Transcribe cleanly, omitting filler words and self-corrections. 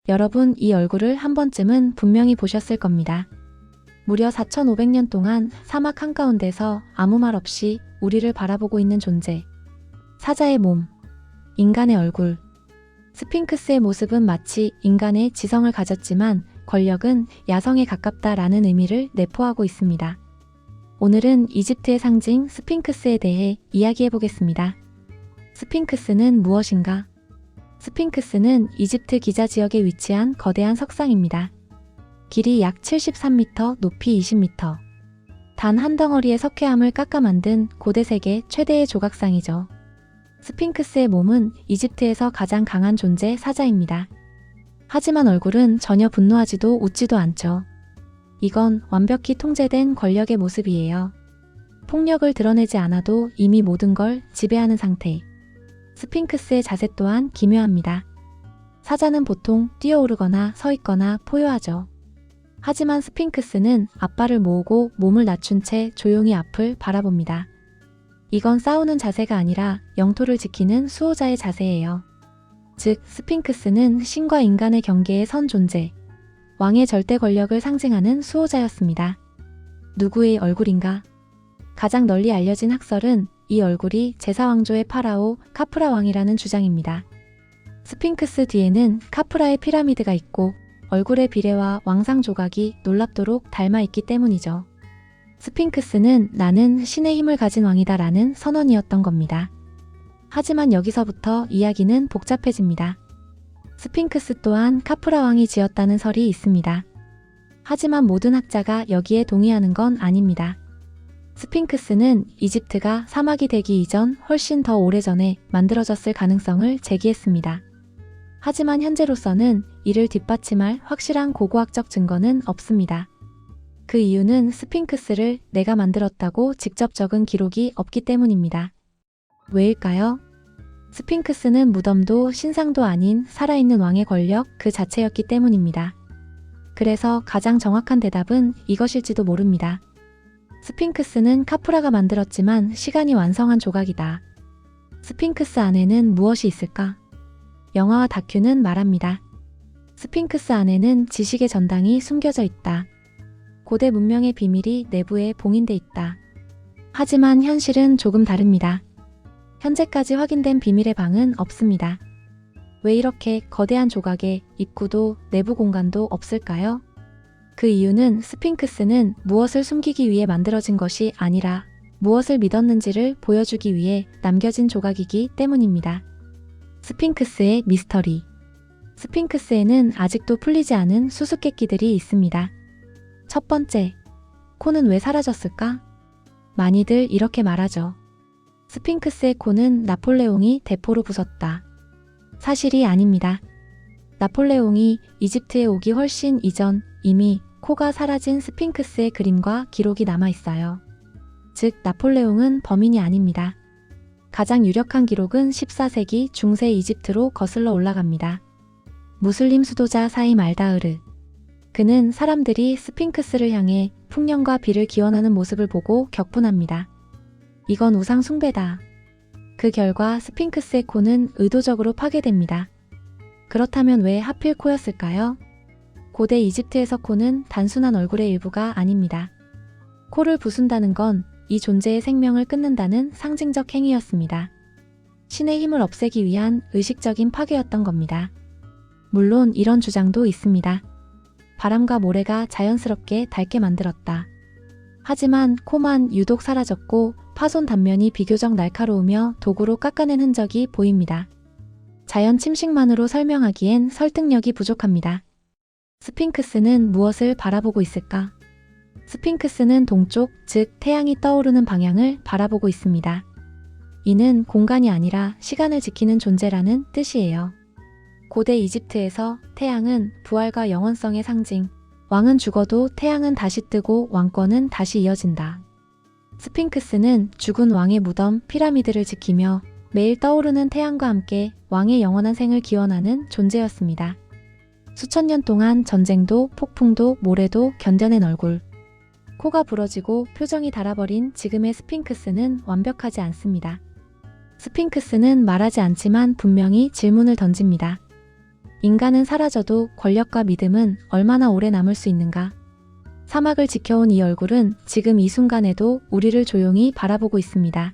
여러분 이 얼굴을 한 번쯤은 분명히 보셨을 겁니다. 무려 4,500년 동안 사막 한가운데서 아무 말 없이 우리를 바라보고 있는 존재. 사자의 몸, 인간의 얼굴. 스핑크스의 모습은 마치 인간의 지성을 가졌지만 권력은 야성에 가깝다라는 의미를 내포하고 있습니다. 오늘은 이집트의 상징 스핑크스에 대해 이야기해 보겠습니다. 스핑크스는 무엇인가? 스핑크스는 이집트 기자 지역에 위치한 거대한 석상입니다. 길이 약 73m, 높이 20m. 단 한 덩어리의 석회암을 깎아 만든 고대 세계 최대의 조각상이죠. 스핑크스의 몸은 이집트에서 가장 강한 존재 사자입니다. 하지만 얼굴은 전혀 분노하지도 웃지도 않죠. 이건 완벽히 통제된 권력의 모습이에요. 폭력을 드러내지 않아도 이미 모든 걸 지배하는 상태. 스핑크스의 자세 또한 기묘합니다. 사자는 보통 뛰어오르거나 서 있거나 포효하죠. 하지만 스핑크스는 앞발을 모으고 몸을 낮춘 채 조용히 앞을 바라봅니다. 이건 싸우는 자세가 아니라 영토를 지키는 수호자의 자세예요. 즉, 스핑크스는 신과 인간의 경계에 선 존재, 왕의 절대 권력을 상징하는 수호자였습니다. 누구의 얼굴인가? 가장 널리 알려진 학설은 이 얼굴이 제사왕조의 파라오 카프라 왕이라는 주장입니다. 스핑크스 뒤에는 카프라의 피라미드가 있고 얼굴의 비례와 왕상 조각이 놀랍도록 닮아 있기 때문이죠. 스핑크스는 나는 신의 힘을 가진 왕이다 라는 선언이었던 겁니다. 하지만 여기서부터 이야기는 복잡해집니다. 스핑크스 또한 카프라 왕이 지었다는 설이 있습니다. 하지만 모든 학자가 여기에 동의하는 건 아닙니다. 스핑크스는 이집트가 사막이 되기 이전 훨씬 더 오래전에 만들어졌을 가능성을 제기했습니다. 하지만 현재로서는 이를 뒷받침할 확실한 고고학적 증거는 없습니다. 그 이유는 스핑크스를 내가 만들었다고 직접 적은 기록이 없기 때문입니다. 왜일까요? 스핑크스는 무덤도 신상도 아닌 살아있는 왕의 권력 그 자체였기 때문입니다. 그래서 가장 정확한 대답은 이것일지도 모릅니다. 스핑크스는 카프라가 만들었지만 시간이 완성한 조각이다. 스핑크스 안에는 무엇이 있을까? 영화와 다큐는 말합니다. 스핑크스 안에는 지식의 전당이 숨겨져 있다. 고대 문명의 비밀이 내부에 봉인돼 있다. 하지만 현실은 조금 다릅니다. 현재까지 확인된 비밀의 방은 없습니다. 왜 이렇게 거대한 조각에 입구도 내부 공간도 없을까요? 그 이유는 스핑크스는 무엇을 숨기기 위해 만들어진 것이 아니라 무엇을 믿었는지를 보여주기 위해 남겨진 조각이기 때문입니다. 스핑크스의 미스터리. 스핑크스에는 아직도 풀리지 않은 수수께끼들이 있습니다. 첫 번째, 코는 왜 사라졌을까? 많이들 이렇게 말하죠. 스핑크스의 코는 나폴레옹이 대포로 부쉈다. 사실이 아닙니다. 나폴레옹이 이집트에 오기 훨씬 이전 이미 코가 사라진 스핑크스의 그림과 기록이 남아 있어요. 즉, 나폴레옹은 범인이 아닙니다. 가장 유력한 기록은 14세기 중세 이집트로 거슬러 올라갑니다. 무슬림 수도자 사임 알다으르. 그는 사람들이 스핑크스를 향해 풍년과 비를 기원하는 모습을 보고 격분합니다. 이건 우상 숭배다. 그 결과 스핑크스의 코는 의도적으로 파괴됩니다. 그렇다면 왜 하필 코였을까요? 고대 이집트에서 코는 단순한 얼굴의 일부가 아닙니다. 코를 부순다는 건 이 존재의 생명을 끊는다는 상징적 행위였습니다. 신의 힘을 없애기 위한 의식적인 파괴였던 겁니다. 물론 이런 주장도 있습니다. 바람과 모래가 자연스럽게 닳게 만들었다. 하지만 코만 유독 사라졌고 파손 단면이 비교적 날카로우며 도구로 깎아낸 흔적이 보입니다. 자연 침식만으로 설명하기엔 설득력이 부족합니다. 스핑크스는 무엇을 바라보고 있을까? 스핑크스는 동쪽, 즉 태양이 떠오르는 방향을 바라보고 있습니다. 이는 공간이 아니라 시간을 지키는 존재라는 뜻이에요. 고대 이집트에서 태양은 부활과 영원성의 상징, 왕은 죽어도 태양은 다시 뜨고 왕권은 다시 이어진다. 스핑크스는 죽은 왕의 무덤 피라미드를 지키며 매일 떠오르는 태양과 함께 왕의 영원한 생을 기원하는 존재였습니다. 수천 년 동안 전쟁도 폭풍도 모래도 견뎌낸 얼굴. 코가 부러지고 표정이 달아버린 지금의 스핑크스는 완벽하지 않습니다. 스핑크스는 말하지 않지만 분명히 질문을 던집니다. 인간은 사라져도 권력과 믿음은 얼마나 오래 남을 수 있는가? 사막을 지켜온 이 얼굴은 지금 이 순간에도 우리를 조용히 바라보고 있습니다.